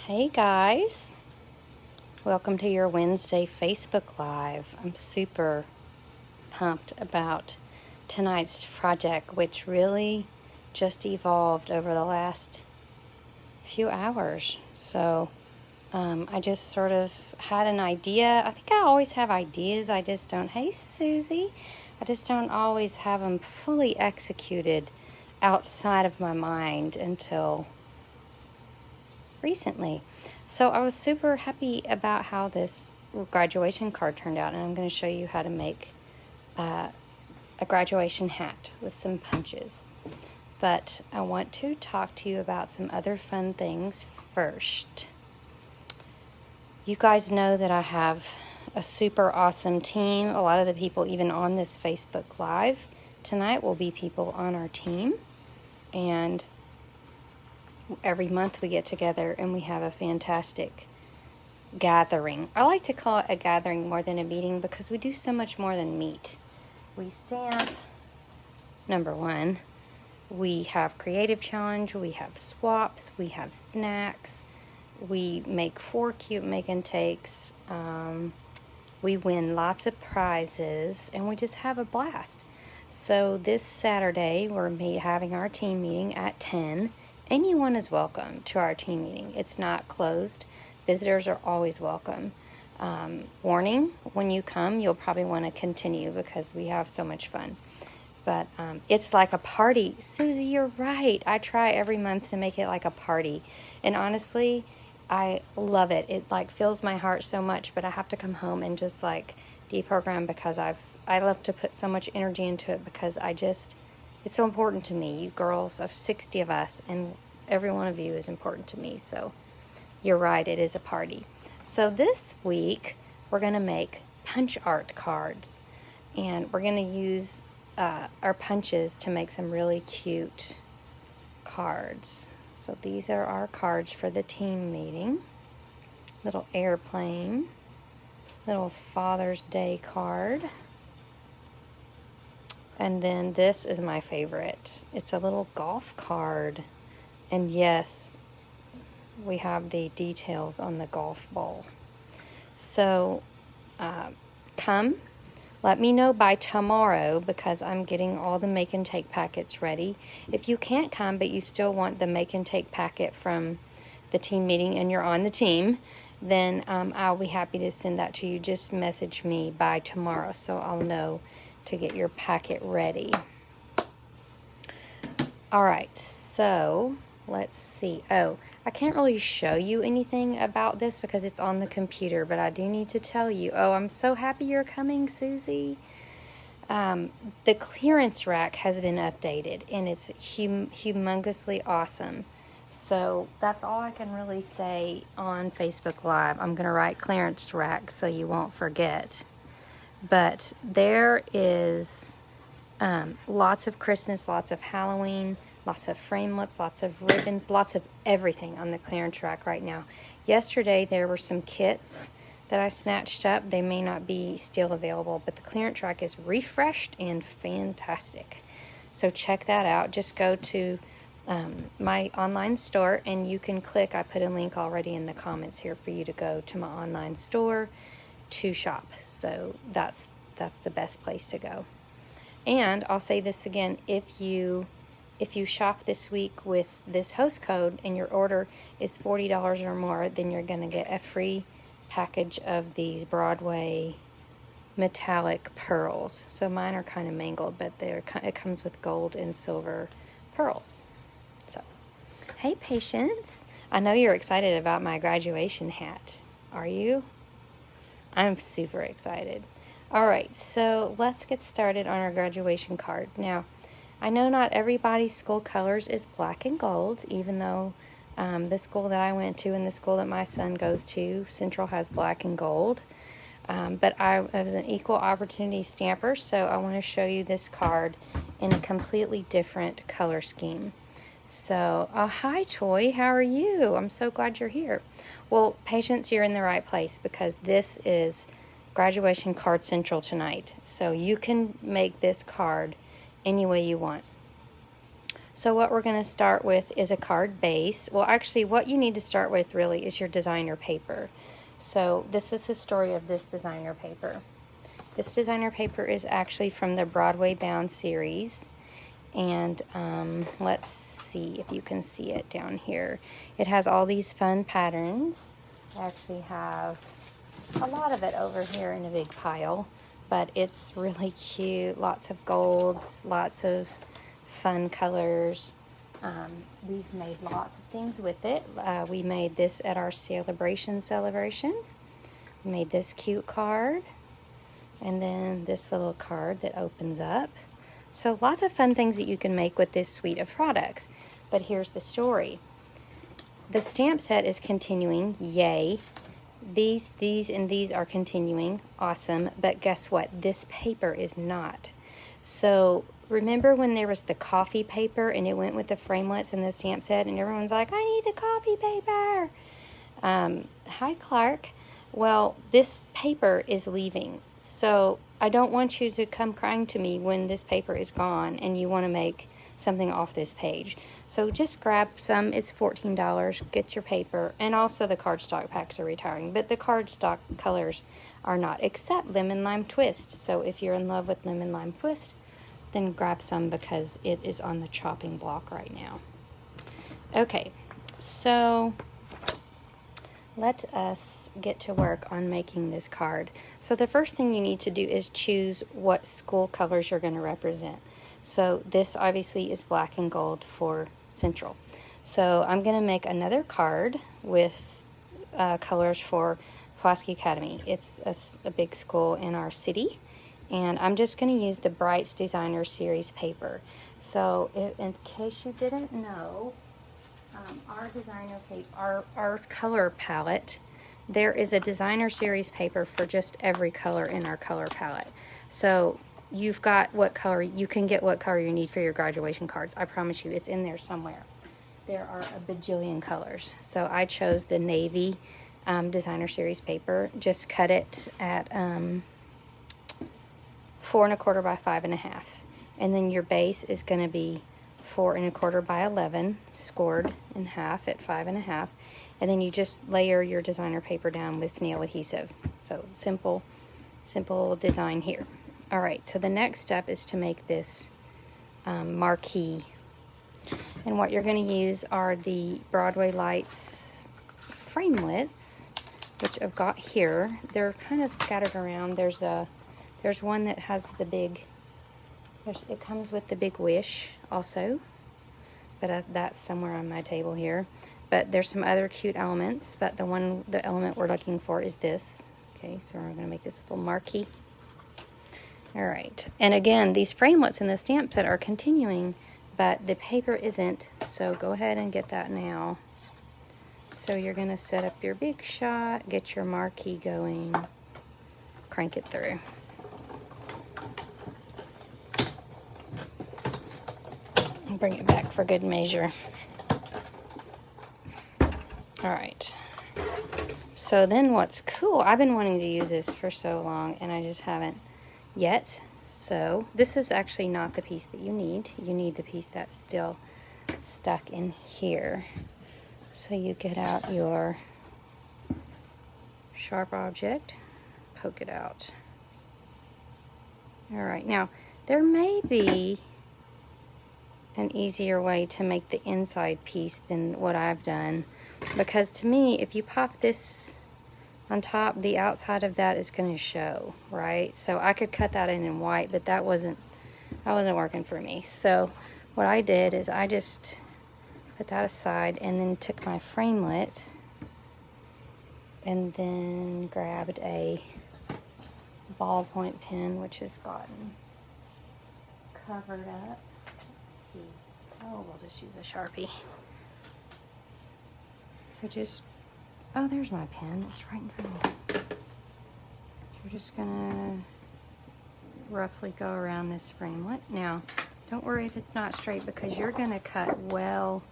Hey guys, welcome to your Wednesday Facebook Live. I'm super pumped about tonight's project, which really just evolved over the last few hours. So I just sort of had an idea. I think I always have ideas. I just don't, hey Susie, I just don't always have them fully executed outside of my mind until recently. So I was super happy about how this graduation card turned out, and I'm going to show you how to make a graduation hat with some punches. But I want to talk to you about some other fun things first. You guys know that I have a super awesome team. A lot of the people even on this Facebook Live tonight will be people on our team, and every month we get together and we have a fantastic gathering. I like to call it a gathering more than a meeting because we do so much more than meet. We stamp, number one. We have creative challenge. We have swaps. We have snacks. We make 4 cute make and takes. We win lots of prizes and we just have a blast. So this Saturday we're having our team meeting at 10. Anyone is welcome to our team meeting. It's not closed. Visitors are always welcome. Warning, when you come, you'll probably want to continue because we have so much fun. But it's like a party. Susie, you're right. I try every month to make it like a party. And honestly, I love it. It like fills my heart so much, but I have to come home and just like deprogram because I love to put so much energy into it because it's so important to me. You girls, of 60 of us, and every one of you is important to me. So you're right, it is a party. So this week, we're going to make punch art cards. And we're going to use our punches to make some really cute cards. So these are our cards for the team meeting. Little airplane. Little Father's Day card. And then this is my favorite. It's a little golf card. And yes, we have the details on the golf ball. So come, let me know by tomorrow because I'm getting all the make and take packets ready. If you can't come but you still want the make and take packet from the team meeting and you're on the team, then I'll be happy to send that to you. Just message me by tomorrow so I'll know to get your packet ready. All right, so let's see. Oh, I can't really show you anything about this because it's on the computer, but I do need to tell you. Oh, I'm so happy you're coming, Susie. The clearance rack has been updated, and it's humongously awesome. So that's all I can really say on Facebook Live. I'm going to write clearance rack so you won't forget. But there is lots of Christmas, lots of Halloween, lots of framelits, lots of ribbons, lots of everything on the clearance rack right now. Yesterday there were some kits that I snatched up. They may not be still available, but the clearance rack is refreshed and fantastic. So check that out. Just go to my online store and you can click. I put a link already in the comments here for you to go to my online store to shop. So that's the best place to go. And I'll say this again, if you shop this week with this host code and your order is $40 or more, then you're going to get a free package of these Broadway metallic pearls. So mine are kind of mangled, but it comes with gold and silver pearls. So, hey Patience, I know you're excited about my graduation hat. Are you? I'm super excited. All right, so let's get started on our graduation card. Now, I know not everybody's school colors is black and gold, even though the school that I went to and the school that my son goes to, Central, has black and gold. But I was an equal opportunity stamper, so I want to show you this card in a completely different color scheme. So, hi Toy, how are you? I'm so glad you're here. Well, Patience, you're in the right place because this is Graduation Card Central tonight. So you can make this card any way you want. So what we're going to start with is a card base. Well, actually, what you need to start with really is your designer paper. So this is the story of this designer paper. This designer paper is actually from the Broadway Bound series. And let's see if you can see it down here. It has all these fun patterns. I actually have a lot of it over here in a big pile, but it's really cute. Lots of golds, lots of fun colors. We've made lots of things with it. We made this at our celebration. We made this cute card, and then this little card that opens up. So lots of fun things that you can make with this suite of products. But here's the story. The stamp set is continuing, yay. These, and these are continuing, awesome. But guess what? This paper is not. So remember when there was the coffee paper and it went with the framelits and the stamp set and everyone's like, I need the coffee paper. Hi, Clark. Well, this paper is leaving. So I don't want you to come crying to me when this paper is gone and you want to make something off this page. So just grab some. It's $14. Get your paper. And also the cardstock packs are retiring. But the cardstock colors are not, except Lemon Lime Twist. So if you're in love with Lemon Lime Twist, then grab some because it is on the chopping block right now. Okay, so let us get to work on making this card. So the first thing you need to do is choose what school colors you're going to represent. So this obviously is black and gold for Central. So I'm going to make another card with colors for Pulaski Academy. It's a big school in our city, and I'm just going to use the Brights Designer Series paper. So in case you didn't know, our designer paper, our color palette, there is a designer series paper for just every color in our color palette. So you've got what color, you can get what color you need for your graduation cards. I promise you, it's in there somewhere. There are a bajillion colors. So I chose the navy designer series paper. Just cut it at 4 1/4 by 5 1/2. And then your base is going to be 4 1/4 by 11, scored in half at 5 1/2, and then you just layer your designer paper down with snail adhesive. So simple design here. All right, so the next step is to make this marquee, and what you're going to use are the Broadway Lights framelits, which I've got here. They're kind of scattered around. There's one that has the big. It comes with the big wish also, but that's somewhere on my table here. But there's some other cute elements, but the element we're looking for is this. Okay, so we're going to make this little marquee. All right, and again, these framelits in the stamp set are continuing, but the paper isn't, so go ahead and get that now. So you're going to set up your big shot, get your marquee going, crank it through. Bring it back for good measure. All right. So then what's cool, I've been wanting to use this for so long and I just haven't yet. So this is actually not the piece that you need. You need the piece that's still stuck in here. So you get out your sharp object, poke it out. All right, now there may be an easier way to make the inside piece than what I've done, because to me, if you pop this on top, the outside of that is going to show, right? So I could cut that in white, but that wasn't working for me. So what I did is I just put that aside and then took my framelit and then grabbed a ballpoint pen, which has gotten covered up. Oh, we'll just use a Sharpie. So just, oh, there's my pen. It's right in front of me. So we're just gonna roughly go around this framelit. Now, don't worry if it's not straight because you're gonna cut well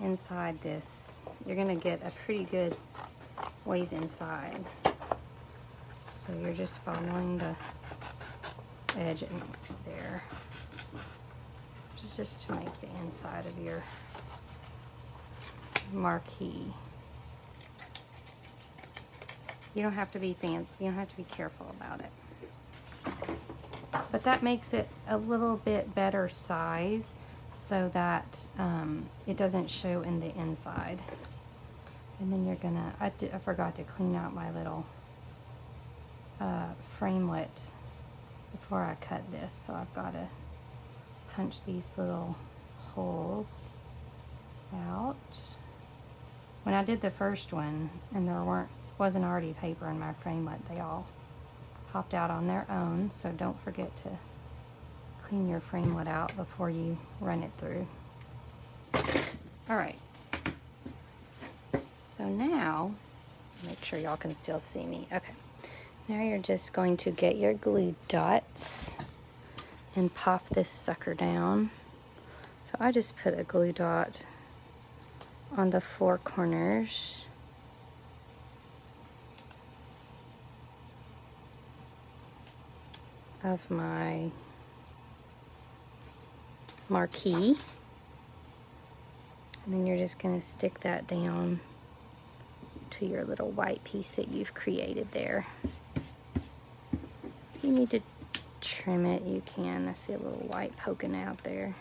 inside this. You're gonna get a pretty good ways inside. So you're just following the edge in there. It's just to make the inside of your marquee. You don't have to be fancy, you don't have to be careful about it. But that makes it a little bit better size so that it doesn't show in the inside. And then you're gonna, I forgot to clean out my little framelit before I cut this, so I've got to punch these little holes out. When I did the first one and there wasn't already paper in my framelit, they all popped out on their own, so don't forget to clean your framelit out before you run it through. All right, so now, make sure y'all can still see me. Okay, now you're just going to get your glue dots and pop this sucker down. So I just put a glue dot on the 4 corners. Of my marquee. And then you're just going to stick that down to your little white piece that you've created there. If you need to trim it, you can. I see a little white poking out there.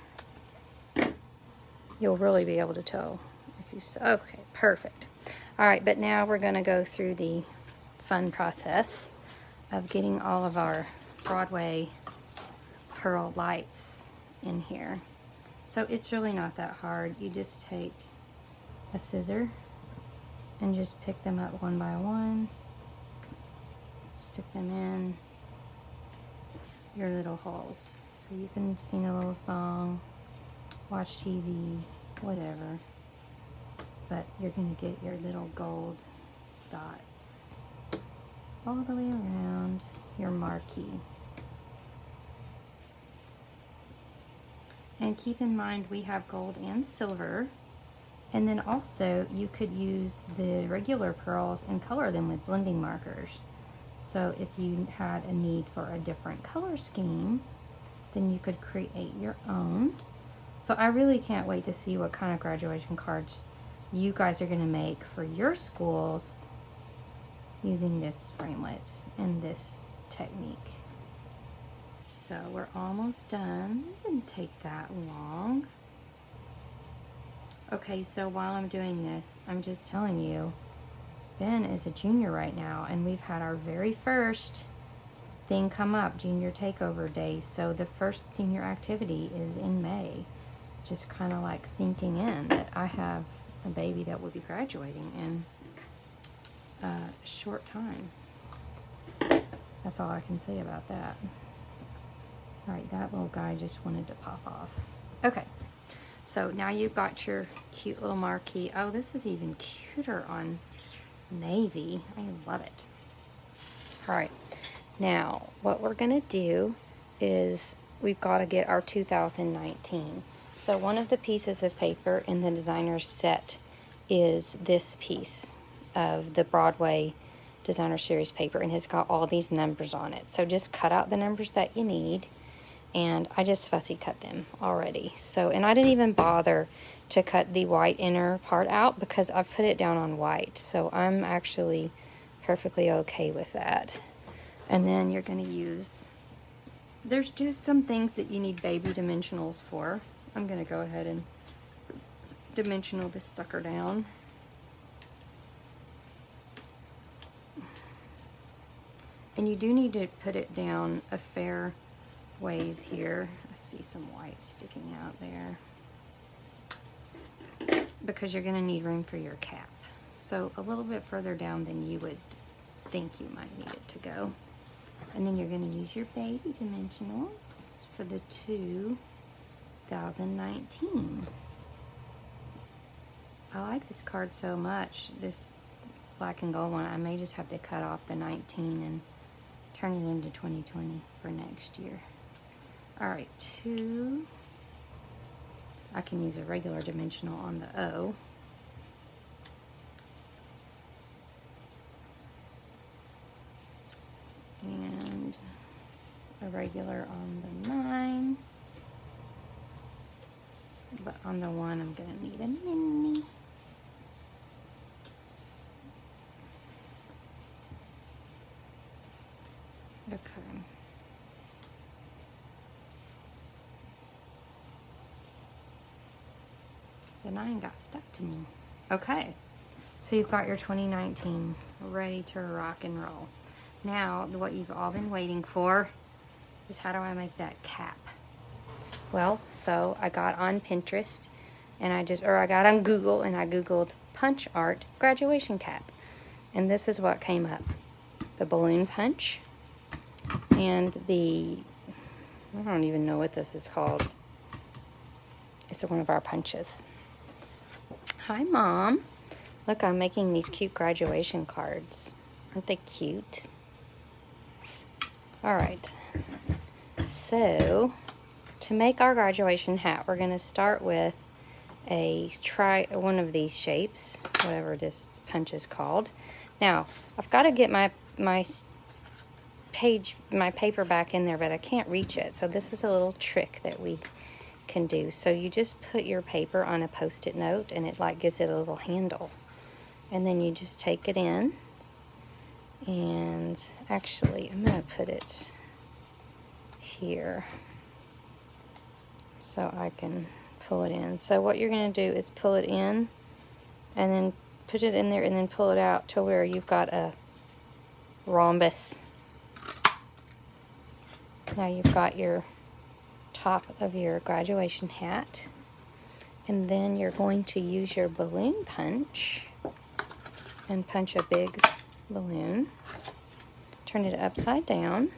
You'll really be able to tell if you saw. Okay, perfect. All right, but now we're going to go through the fun process of getting all of our Broadway pearl lights in here. So it's really not that hard. You just take a scissor and just pick them up one by one, stick them in your little holes. So you can sing a little song, watch TV, whatever, but you're gonna get your little gold dots all the way around your marquee. And keep in mind we have gold and silver, and then also you could use the regular pearls and color them with blending markers. So if you had a need for a different color scheme, then you could create your own. So I really can't wait to see what kind of graduation cards you guys are going to make for your schools using this framelit and this technique. So we're almost done. It didn't take that long. Okay, so while I'm doing this, I'm just telling you, Ben is a junior right now, and we've had our very first thing come up, junior takeover day. So the first senior activity is in May. Just kind of like sinking in that I have a baby that will be graduating in a short time. That's all I can say about that. All right, that little guy just wanted to pop off. Okay, so now you've got your cute little marquee. Oh, this is even cuter on navy. I love it. All right, now what we're gonna do is we've got to get our 2019. So one of the pieces of paper in the designer set is this piece of the Broadway Designer Series paper, and it's got all these numbers on it. So just cut out the numbers that you need, and I just fussy cut them already. So, and I didn't even bother to cut the white inner part out because I've put it down on white. So I'm actually perfectly okay with that. And then you're going to use, there's just some things that you need baby dimensionals for. I'm going to go ahead and dimensional this sucker down. And you do need to put it down a fair ways here. I see some white sticking out there because you're going to need room for your cap. So a little bit further down than you would think you might need it to go. And then you're going to use your baby dimensionals for the 2019. I like this card so much, this black and gold one. I may just have to cut off the 19 and turn it into 2020 for next year. All right, 2. I can use a regular dimensional on the O. And a regular on the 9. but on the one I'm gonna need a mini. Okay. The 9 got stuck to me. Okay. So you've got your 2019 ready to rock and roll. Now, what you've all been waiting for is how do I make that cap? Well, so I got on Pinterest and I got on Google and I Googled punch art graduation cap. And this is what came up. The balloon punch and I don't even know what this is called. It's one of our punches. Hi, Mom. Look, I'm making these cute graduation cards. Aren't they cute? All right. So, to make our graduation hat, we're going to start with one of these shapes, whatever this punch is called. Now, I've got to get my paper back in there, but I can't reach it. So this is a little trick that we can do. So you just put your paper on a Post-it note and it like gives it a little handle. And then you just take it in. And actually, I'm going to put it here so I can pull it in. So what you're going to do is pull it in and then put it in there and then pull it out to where you've got a rhombus. Now you've got your top of your graduation hat, and then you're going to use your balloon punch and punch a big balloon. Turn it upside down,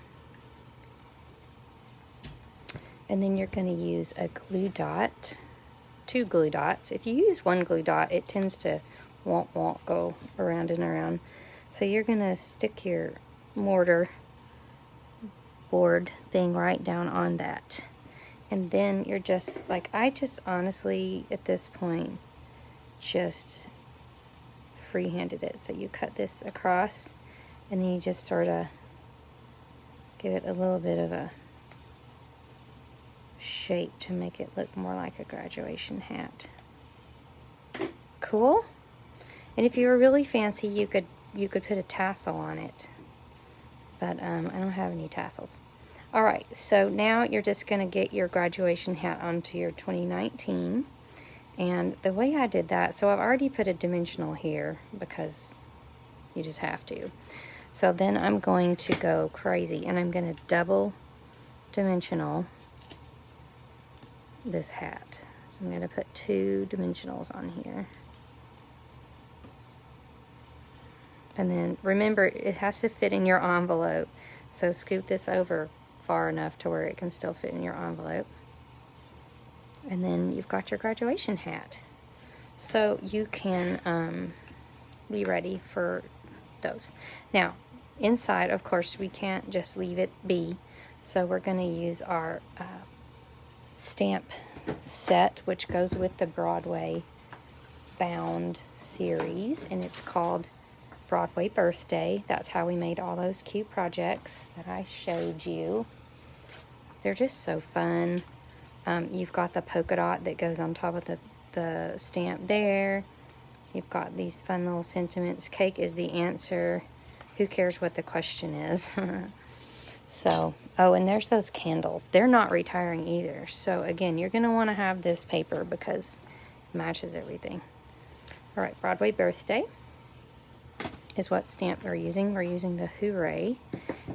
and then you're going to use a glue dot, 2 glue dots. If you use 1 glue dot, it tends to won't go around and around. So you're going to stick your mortar board thing right down on that. And then you're just like, I just honestly at this point just freehanded it. So you cut this across and then you just sort of give it a little bit of a shape to make it look more like a graduation hat. Cool. And if you were really fancy, you could put a tassel on it, but I don't have any tassels. All right, so now you're just going to get your graduation hat onto your 2019. And the way I did that, so I've already put a dimensional here because you just have to. So then I'm going to go crazy and I'm going to double dimensional this hat. So I'm going to put 2 dimensionals on here. And then remember, it has to fit in your envelope. So scoot this over far enough to where it can still fit in your envelope. And then you've got your graduation hat. So you can be ready for those. Now, inside, of course, we can't just leave it be. So we're going to use our stamp set, which goes with the Broadway Bound series. And it's called Broadway Birthday. That's how we made all those cute projects that I showed you. They're just so fun. You've got the polka dot that goes on top of the stamp there. You've got these fun little sentiments. Cake is the answer. Who cares what the question is? So, oh, and there's those candles. They're not retiring either. So again, you're going to want to have this paper because it matches everything. All right, Broadway Birthday is what stamp we're using. We're using the Hooray.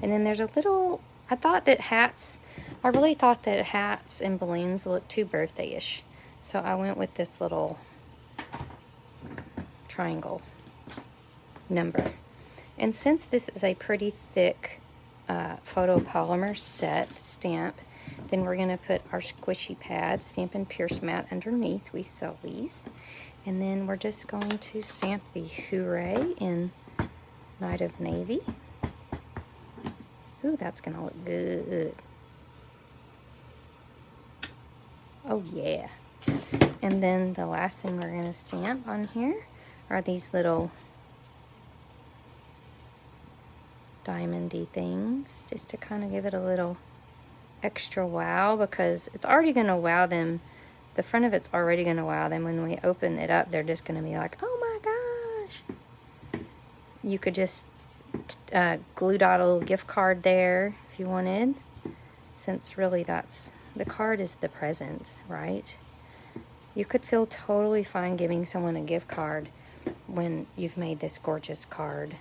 And then there's a little, I really thought that hats and balloons looked too birthday-ish. So I went with this little triangle number. And since this is a pretty thick photopolymer set stamp, then we're going to put our squishy pad, Stampin' Pierce Mat underneath. We sell these. And then we're just going to stamp the Hooray in Night of Navy. Ooh, that's going to look good. Oh, yeah. And then the last thing we're going to stamp on here are these little diamondy things, just to kind of give it a little extra wow, because it's already going to wow them the front of it's already going to wow them. When we open it up, they're just going to be like, oh my gosh. You could just glue dot a little gift card there if you wanted, since really the card is the present, right? You could feel totally fine giving someone a gift card when you've made this gorgeous card.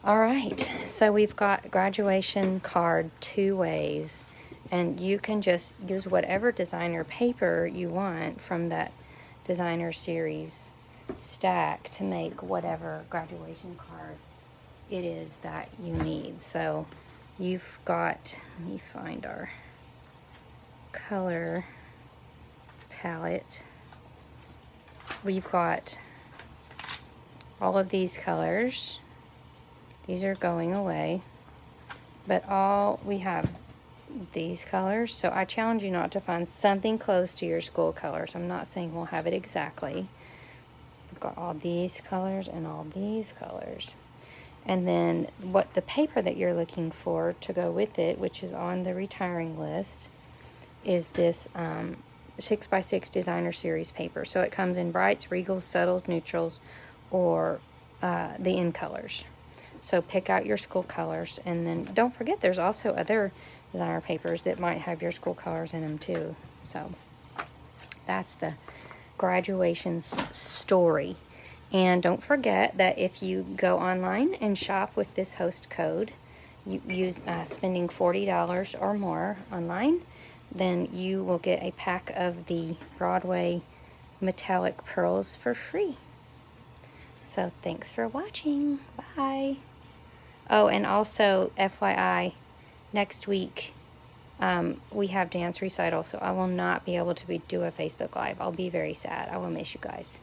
All right, so we've got graduation card 2 ways, and you can just use whatever designer paper you want from that designer series stack to make whatever graduation card it is that you need. So you've got, let me find our color palette. We've got all of these colors. These are going away, but we have these colors. So I challenge you not to find something close to your school colors. I'm not saying we'll have it exactly. We've got all these colors and all these colors. And then what the paper that you're looking for to go with it, which is on the retiring list, is this 6x6 designer series paper. So it comes in brights, regals, subtles, neutrals, or the in colors. So pick out your school colors, and then don't forget there's also other designer papers that might have your school colors in them too. So that's the graduation story. And don't forget that if you go online and shop with this host code, you use spending $40 or more online, then you will get a pack of the Broadway metallic pearls for free. So thanks for watching. Bye. Oh, and also FYI, next week we have dance recital, so I will not be able to do a Facebook Live. I'll be very sad. I will miss you guys.